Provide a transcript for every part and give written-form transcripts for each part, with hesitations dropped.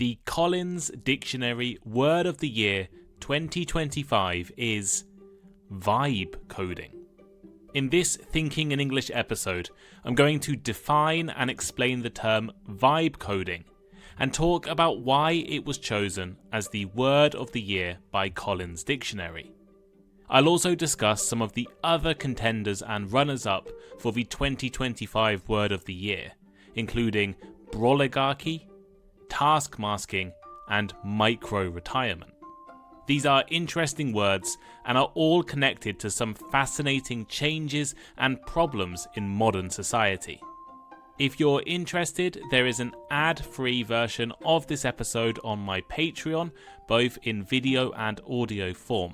The Collins Dictionary Word of the Year 2025 is vibe coding. In this Thinking in English episode, I'm going to define and explain the term vibe coding and talk about why it was chosen as the Word of the Year by Collins Dictionary. I'll also discuss some of the other contenders and runners-up for the 2025 Word of the Year, including Broligarchy, task masking, and micro-retirement. These are interesting words and are all connected to some fascinating changes and problems in modern society. If you're interested, there is an ad-free version of this episode on my Patreon, both in video and audio form.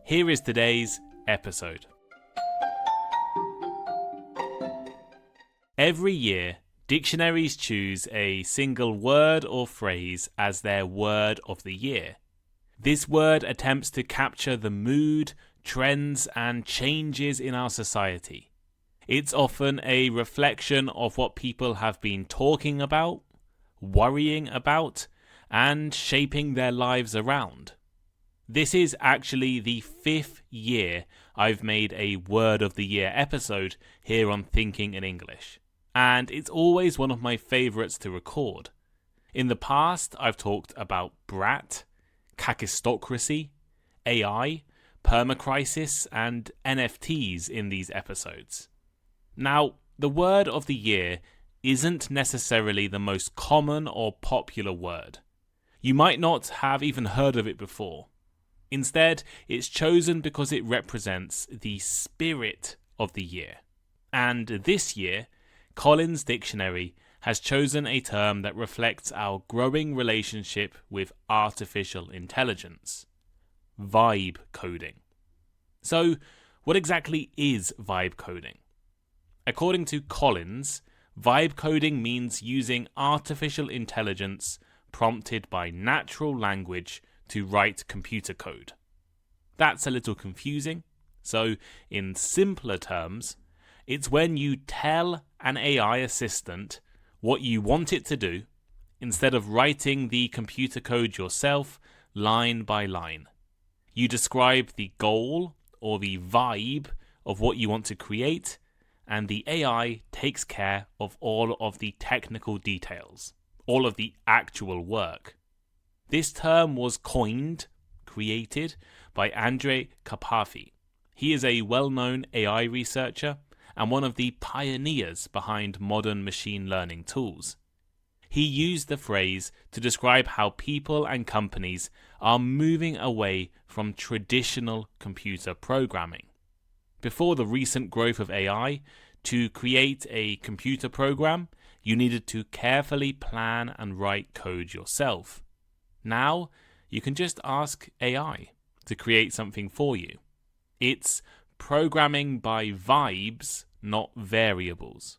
Here is today's episode. Every year, dictionaries choose a single word or phrase as their word of the year. This word attempts to capture the mood, trends, and changes in our society. It's often a reflection of what people have been talking about, worrying about, and shaping their lives around. This is actually the 5th year I've made a Word of the Year episode here on Thinking in English, and it's always one of my favourites to record. In the past, I've talked about brat, kakistocracy, AI, permacrisis, and NFTs in these episodes. Now, the Word of the Year isn't necessarily the most common or popular word. You might not have even heard of it before. Instead, it's chosen because it represents the spirit of the year. And this year, Collins Dictionary has chosen a term that reflects our growing relationship with artificial intelligence: vibe coding. So, what exactly is vibe coding? According to Collins, vibe coding means using artificial intelligence prompted by natural language to write computer code. That's a little confusing, so in simpler terms, it's when you tell an AI assistant what you want it to do instead of writing the computer code yourself line by line. You describe the goal or the vibe of what you want to create, and the AI takes care of all of the technical details, all of the actual work. This term was created by Andrej Karpathy. He is a well-known AI researcher and one of the pioneers behind modern machine learning tools. He used the phrase to describe how people and companies are moving away from traditional computer programming. Before the recent growth of AI, to create a computer program, you needed to carefully plan and write code yourself. Now, you can just ask AI to create something for you. It's programming by vibes, not variables.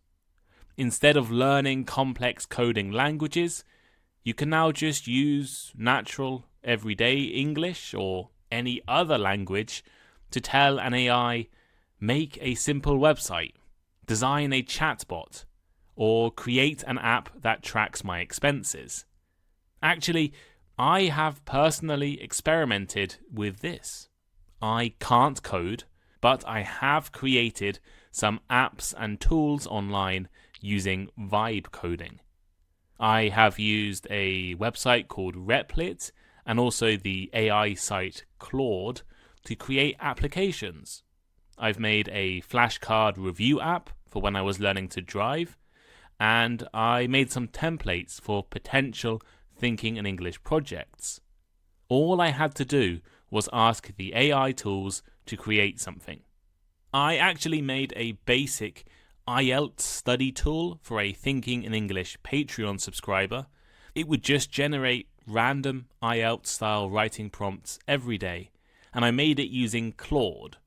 Instead of learning complex coding languages, you can now just use natural, everyday English or any other language to tell an AI, make a simple website, design a chatbot, or create an app that tracks my expenses. Actually, I have personally experimented with this. I can't code, but I have created some apps and tools online using vibe coding. I have used a website called Replit and also the AI site Claude to create applications. I've made a flashcard review app for when I was learning to drive, and I made some templates for potential Thinking in English projects. All I had to do was ask the AI tools to create something. I actually made a basic IELTS study tool for a Thinking in English Patreon subscriber. It would just generate random IELTS style writing prompts every day, and I made it using Claude.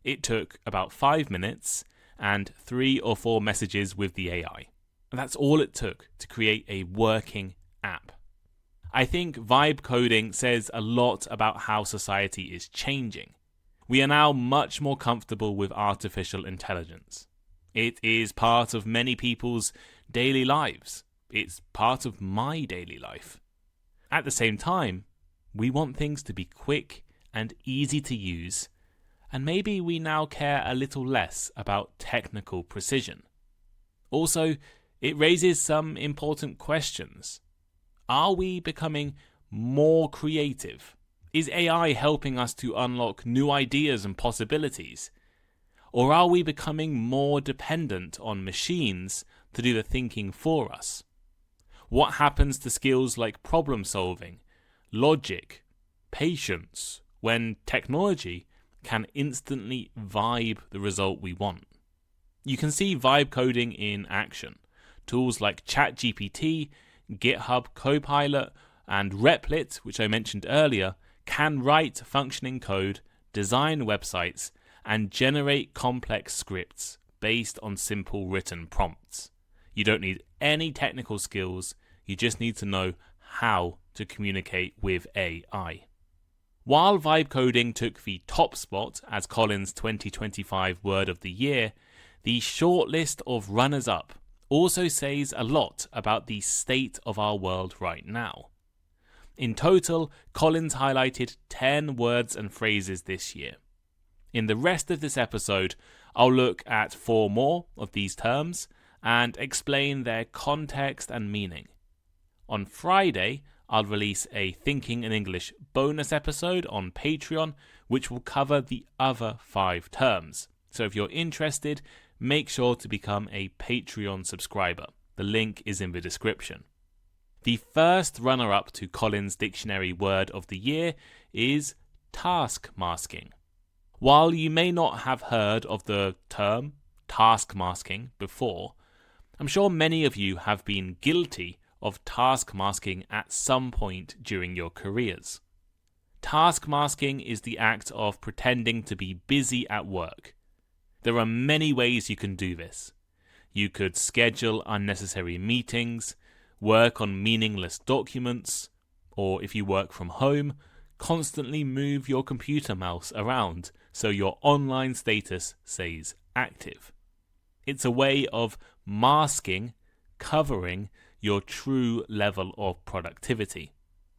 It took about 5 minutes and 3 or 4 messages with the AI. And that's all it took to create a working app. I think vibe coding says a lot about how society is changing. We are now much more comfortable with artificial intelligence. It is part of many people's daily lives. It's part of my daily life. At the same time, we want things to be quick and easy to use, and maybe we now care a little less about technical precision. Also, it raises some important questions. Are we becoming more creative? Is AI helping us to unlock new ideas and possibilities? Or are we becoming more dependent on machines to do the thinking for us? What happens to skills like problem solving, logic, patience, when technology can instantly vibe the result we want? You can see vibe coding in action. Tools like ChatGPT, GitHub Copilot, and Replit, which I mentioned earlier, can write functioning code, design websites, and generate complex scripts based on simple written prompts. You don't need any technical skills, you just need to know how to communicate with AI. While vibe coding took the top spot as Collins' 2025 Word of the Year, the short list of runners-up also says a lot about the state of our world right now. In total, Collins highlighted 10 words and phrases this year. In the rest of this episode, I'll look at 4 more of these terms and explain their context and meaning. On Friday, I'll release a Thinking in English bonus episode on Patreon, which will cover the other 5 terms. So if you're interested, make sure to become a Patreon subscriber. The link is in the description. The first runner-up to Collins' Dictionary Word of the Year is task masking. While you may not have heard of the term task masking before, I'm sure many of you have been guilty of task masking at some point during your careers. Task masking is the act of pretending to be busy at work. There are many ways you can do this. You could schedule unnecessary meetings, work on meaningless documents, or if you work from home, constantly move your computer mouse around so your online status says active. It's a way of masking, covering your true level of productivity,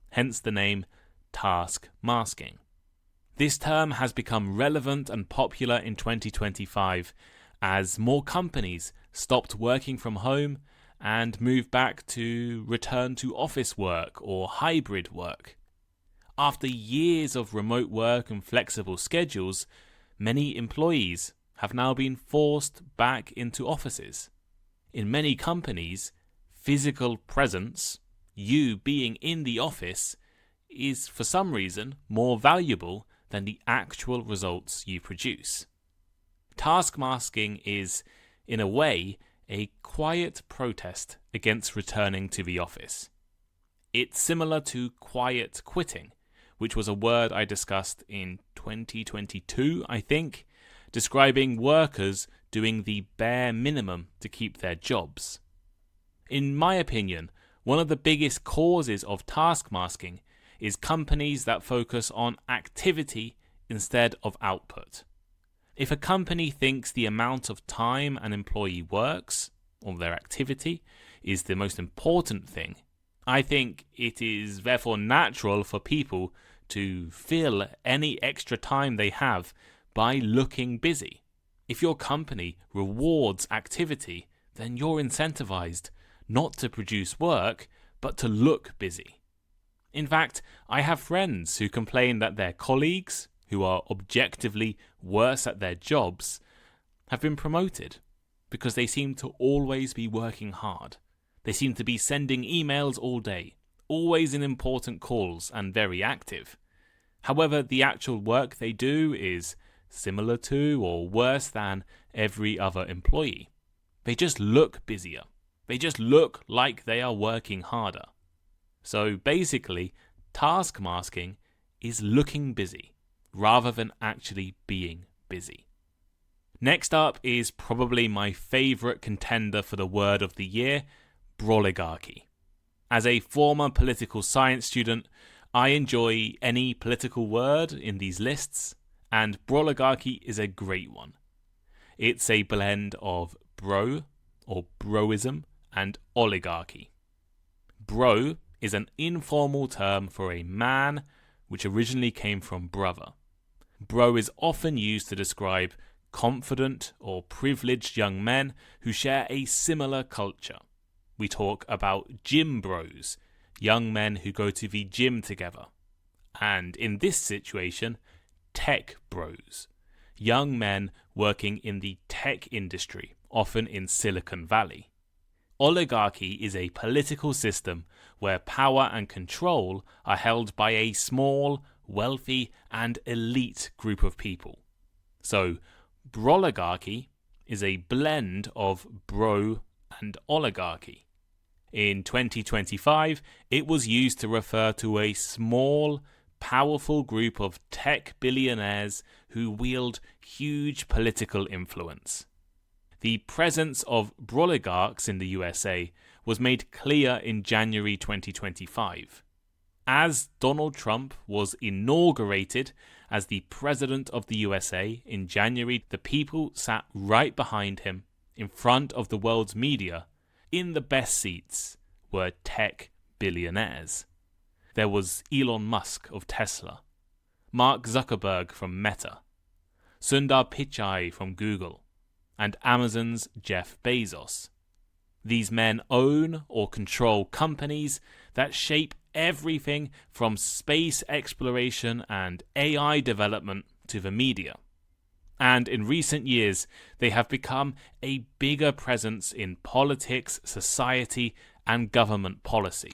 hence the name task masking. This term has become relevant and popular in 2025 as more companies stopped working from home and moved back to return to office work or hybrid work. After years of remote work and flexible schedules, many employees have now been forced back into offices. In many companies, physical presence, you being in the office, is for some reason more valuable than the actual results you produce. Task masking is, in a way, a quiet protest against returning to the office. It's similar to quiet quitting, which was a word I discussed in 2022, I think, describing workers doing the bare minimum to keep their jobs. In my opinion, one of the biggest causes of task masking is companies that focus on activity instead of output. If a company thinks the amount of time an employee works, or their activity, is the most important thing, I think it is therefore natural for people to fill any extra time they have by looking busy. If your company rewards activity, then you're incentivized not to produce work, but to look busy. In fact, I have friends who complain that their colleagues, who are objectively worse at their jobs, have been promoted because they seem to always be working hard. They seem to be sending emails all day, always in important calls and very active. However, the actual work they do is similar to or worse than every other employee. They just look busier. They just look like they are working harder. So basically, task masking is looking busy rather than actually being busy. Next up is probably my favourite contender for the word of the year, Broligarchy. As a former political science student, I enjoy any political word in these lists, and Broligarchy is a great one. It's a blend of bro, or broism, and oligarchy. Bro is an informal term for a man, which originally came from brother. Bro is often used to describe confident or privileged young men who share a similar culture. We talk about gym bros, young men who go to the gym together. And in this situation, tech bros, young men working in the tech industry, often in Silicon Valley. Oligarchy is a political system where power and control are held by a small, wealthy, and elite group of people. So, Broligarchy is a blend of bro and oligarchy. In 2025, it was used to refer to a small, powerful group of tech billionaires who wield huge political influence. The presence of broligarchs in the USA was made clear in January 2025. As Donald Trump was inaugurated as the President of the USA in January, the people sat right behind him, in front of the world's media. In the best seats were tech billionaires. There was Elon Musk of Tesla, Mark Zuckerberg from Meta, Sundar Pichai from Google, and Amazon's Jeff Bezos. These men own or control companies that shape everything from space exploration and AI development to the media. And in recent years, they have become a bigger presence in politics, society, and government policy.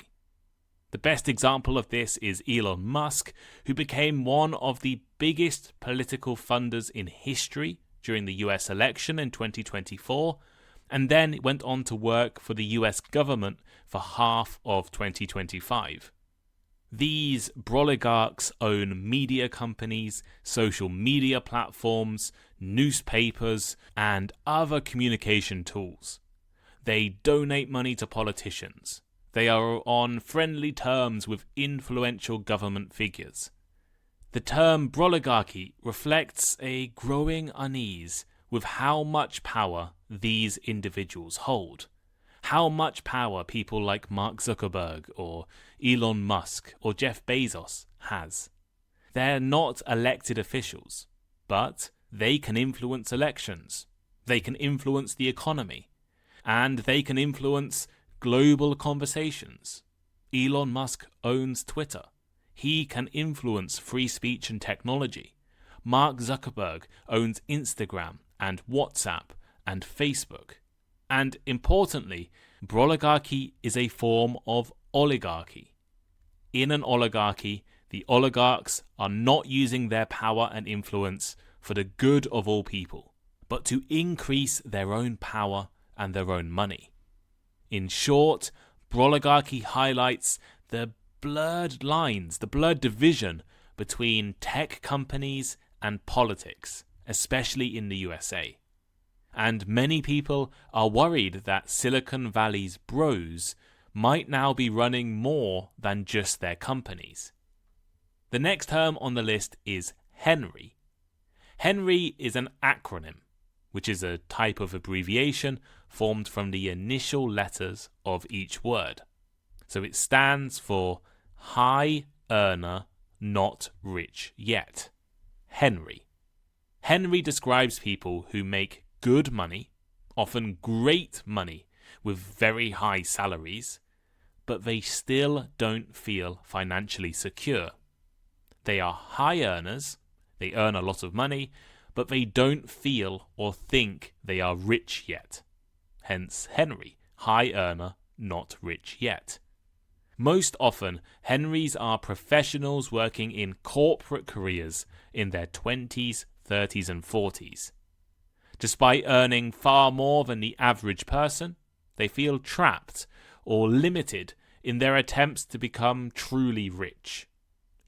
The best example of this is Elon Musk, who became one of the biggest political funders in history during the US election in 2024, and then went on to work for the US government for half of 2025. These broligarchs own media companies, social media platforms, newspapers, and other communication tools. They donate money to politicians. They are on friendly terms with influential government figures. The term broligarchy reflects a growing unease with how much power these individuals hold. How much power people like Mark Zuckerberg or Elon Musk or Jeff Bezos has. They're not elected officials, but they can influence elections. They can influence the economy. And they can influence global conversations. Elon Musk owns Twitter. He can influence free speech and technology. Mark Zuckerberg owns Instagram and WhatsApp and Facebook. And importantly, broligarchy is a form of oligarchy. In an oligarchy, the oligarchs are not using their power and influence for the good of all people, but to increase their own power and their own money. In short, broligarchy highlights the blurred lines, the blurred division between tech companies and politics, especially in the USA. And many people are worried that Silicon Valley's bros might now be running more than just their companies. The next term on the list is Henry. Henry is an acronym, which is a type of abbreviation formed from the initial letters of each word. So it stands for High Earner Not Rich Yet. Henry. Henry describes people who make good money, often great money, with very high salaries, but they still don't feel financially secure. They are high earners, they earn a lot of money, but they don't feel or think they are rich yet. Hence Henry, high earner, not rich yet. Most often, Henrys are professionals working in corporate careers in their 20s, 30s and 40s. Despite earning far more than the average person, they feel trapped or limited in their attempts to become truly rich.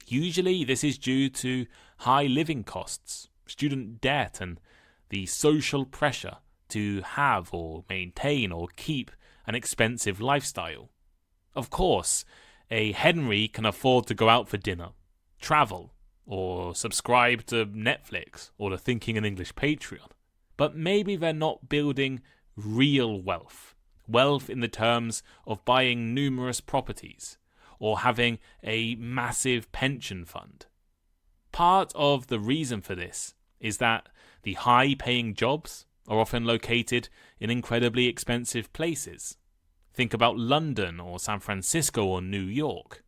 Usually this is due to high living costs, student debt, and the social pressure to have or maintain or keep an expensive lifestyle. Of course, a Henry can afford to go out for dinner, travel, or subscribe to Netflix or the Thinking in English Patreon. But maybe they're not building real wealth. Wealth in the terms of buying numerous properties, or having a massive pension fund. Part of the reason for this is that the high-paying jobs are often located in incredibly expensive places. Think about London or San Francisco or New York.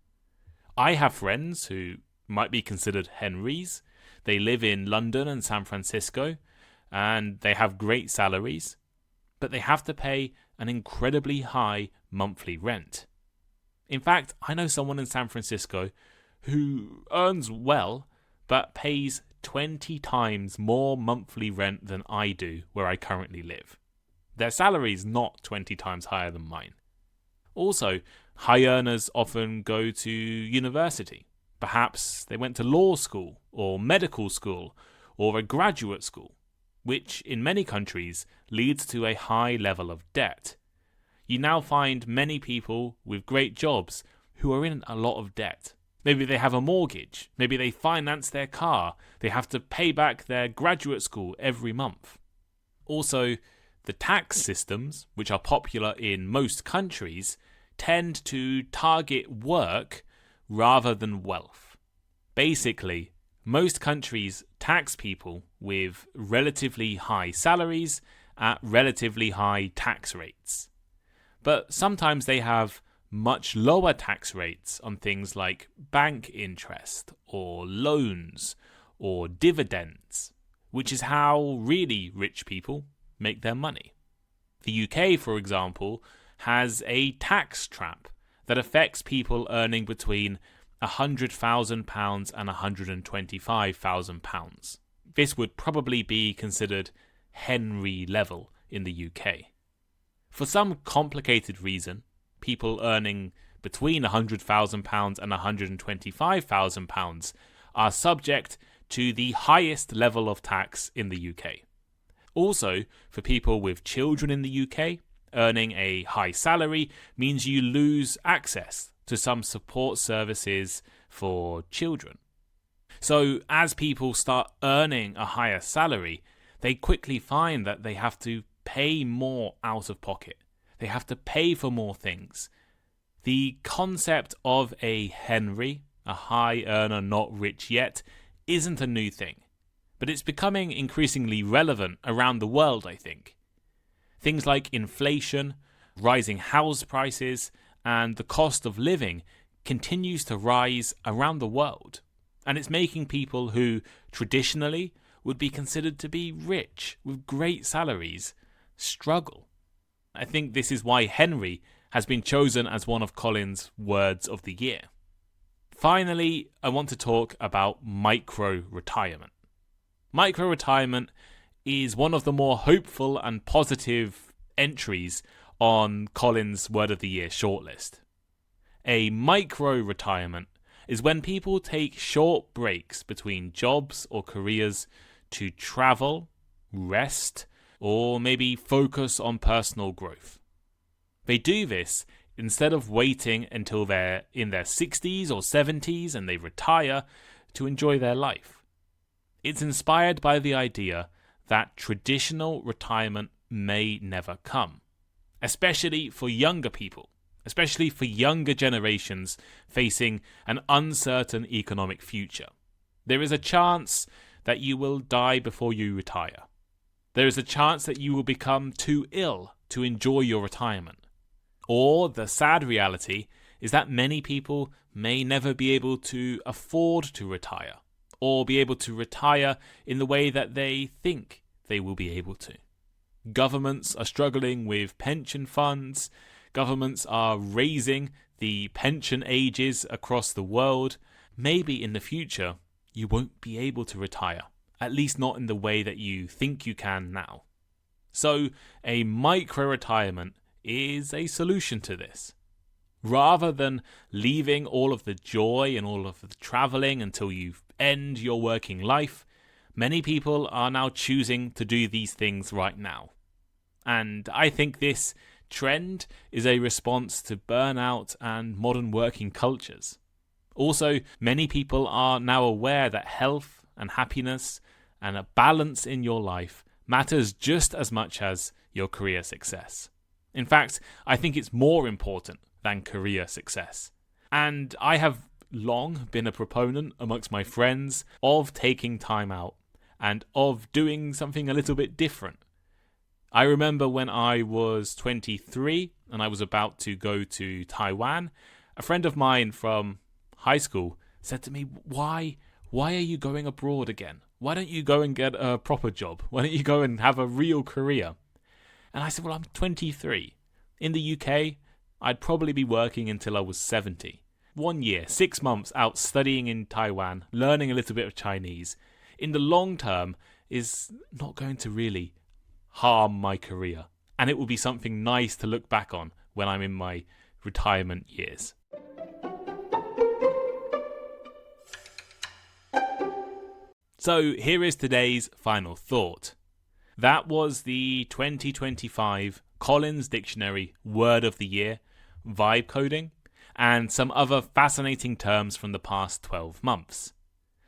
I have friends who might be considered Henrys. They live in London and San Francisco, and they have great salaries, but they have to pay an incredibly high monthly rent. In fact, I know someone in San Francisco who earns well, but pays 20 times more monthly rent than I do where I currently live. Their salary is not 20 times higher than mine. Also, high earners often go to university. Perhaps they went to law school or medical school or a graduate school, which in many countries leads to a high level of debt. You now find many people with great jobs who are in a lot of debt. Maybe they have a mortgage, maybe they finance their car, they have to pay back their graduate school every month. Also, the tax systems, which are popular in most countries, tend to target work rather than wealth. Basically, most countries tax people with relatively high salaries at relatively high tax rates. But sometimes they have much lower tax rates on things like bank interest or loans or dividends, which is how really rich people make their money. The UK, for example, has a tax trap that affects people earning between £100,000 and £125,000. This would probably be considered Henry level in the UK. For some complicated reason, people earning between £100,000 and £125,000 are subject to the highest level of tax in the UK. Also, for people with children in the UK, earning a high salary means you lose access to some support services for children. So, as people start earning a higher salary, they quickly find that they have to pay more out of pocket. They have to pay for more things. The concept of a Henry, a high earner not rich yet, isn't a new thing, but it's becoming increasingly relevant around the world, I think. Things like inflation, rising house prices, and the cost of living continues to rise around the world, and it's making people who traditionally would be considered to be rich with great salaries struggle. I think this is why Henry has been chosen as one of Colin's words of the year. Finally, I want to talk about micro-retirement. Micro-retirement is one of the more hopeful and positive entries on Colin's Word of the Year shortlist. A micro-retirement is when people take short breaks between jobs or careers to travel, rest, or maybe focus on personal growth. They do this instead of waiting until they're in their 60s or 70s and they retire to enjoy their life. It's inspired by the idea that traditional retirement may never come, especially for younger people, especially for younger generations facing an uncertain economic future. There is a chance that you will die before you retire. There is a chance that you will become too ill to enjoy your retirement. Or the sad reality is that many people may never be able to afford to retire, or be able to retire in the way that they think they will be able to. Governments are struggling with pension funds. Governments are raising the pension ages across the world. Maybe in the future, you won't be able to retire, at least not in the way that you think you can now. So, a micro-retirement is a solution to this. Rather than leaving all of the joy and all of the travelling until you end your working life, many people are now choosing to do these things right now. And I think this trend is a response to burnout and modern working cultures. Also, many people are now aware that health and happiness and a balance in your life matters just as much as your career success. In fact, I think it's more important than career success. And I have long been a proponent amongst my friends of taking time out and of doing something a little bit different. I remember when I was 23 and I was about to go to Taiwan, a friend of mine from high school said to me, why are you going abroad again? Why don't you go and get a proper job? Why don't you go and have a real career? And I said, well, I'm 23. In the UK, I'd probably be working until I was 70. 1 year, 6 months out studying in Taiwan, learning a little bit of Chinese, in the long term is not going to really harm my career. And it will be something nice to look back on when I'm in my retirement years. So here is today's final thought. That was the 2025 Collins Dictionary Word of the Year, vibe coding, and some other fascinating terms from the past 12 months.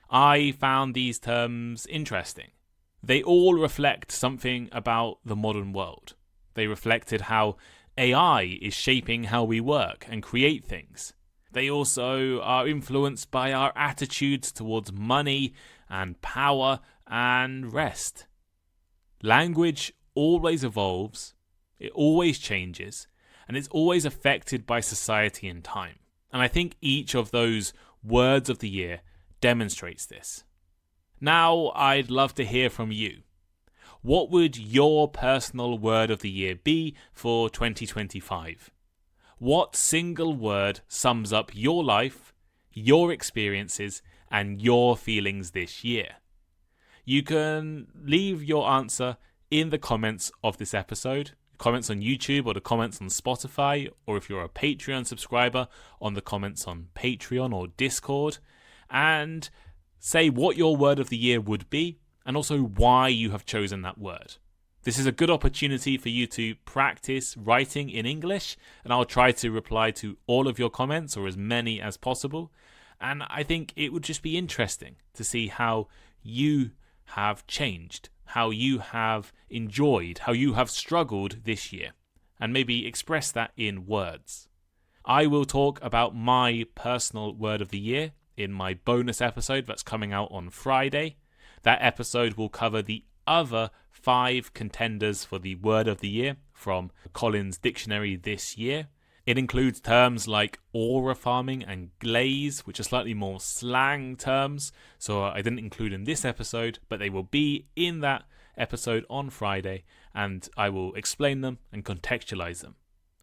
I found these terms interesting. They all reflect something about the modern world. They reflected how AI is shaping how we work and create things. They also are influenced by our attitudes towards money and power and rest. Language always evolves, it always changes, and it's always affected by society and time. And I think each of those words of the year demonstrates this. Now, I'd love to hear from you. What would your personal word of the year be for 2025? What single word sums up your life, your experiences, and your feelings this year? You can leave your answer in the comments of this episode, comments on YouTube or the comments on Spotify, or if you're a Patreon subscriber, on the comments on Patreon or Discord, and say what your word of the year would be and also why you have chosen that word. This is a good opportunity for you to practice writing in English, and I'll try to reply to all of your comments, or as many as possible. And I think it would just be interesting to see how you have changed, how you have enjoyed, how you have struggled this year, and maybe express that in words. I will talk about my personal word of the year in my bonus episode that's coming out on Friday. That episode will cover the other 5 contenders for the word of the year from Collins Dictionary this year. It includes terms like aura farming and glaze, which are slightly more slang terms, so I didn't include in this episode, but they will be in that episode on Friday, and I will explain them and contextualize them.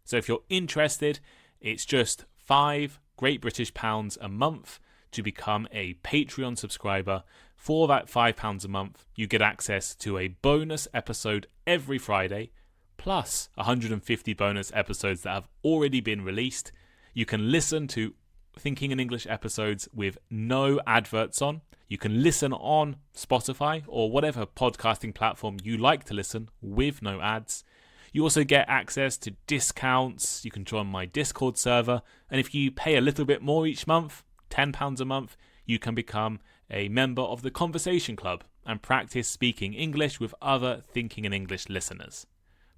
So if you're interested, it's just £5 Great British pounds a month to become a Patreon subscriber. For that £5 a month, you get access to a bonus episode every Friday, plus 150 bonus episodes that have already been released. You can listen to Thinking in English episodes with no adverts on. You can listen on Spotify or whatever podcasting platform you like to listen with no ads. You also get access to discounts. You can join my Discord server. And if you pay a little bit more each month, £10 a month, you can become a member of the Conversation Club and practice speaking English with other Thinking in English listeners.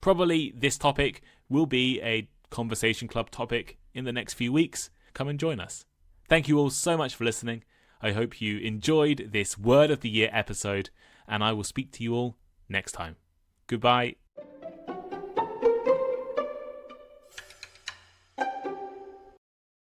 Probably this topic will be a Conversation Club topic in the next few weeks. Come and join us. Thank you all so much for listening. I hope you enjoyed this Word of the Year episode, and I will speak to you all next time. Goodbye.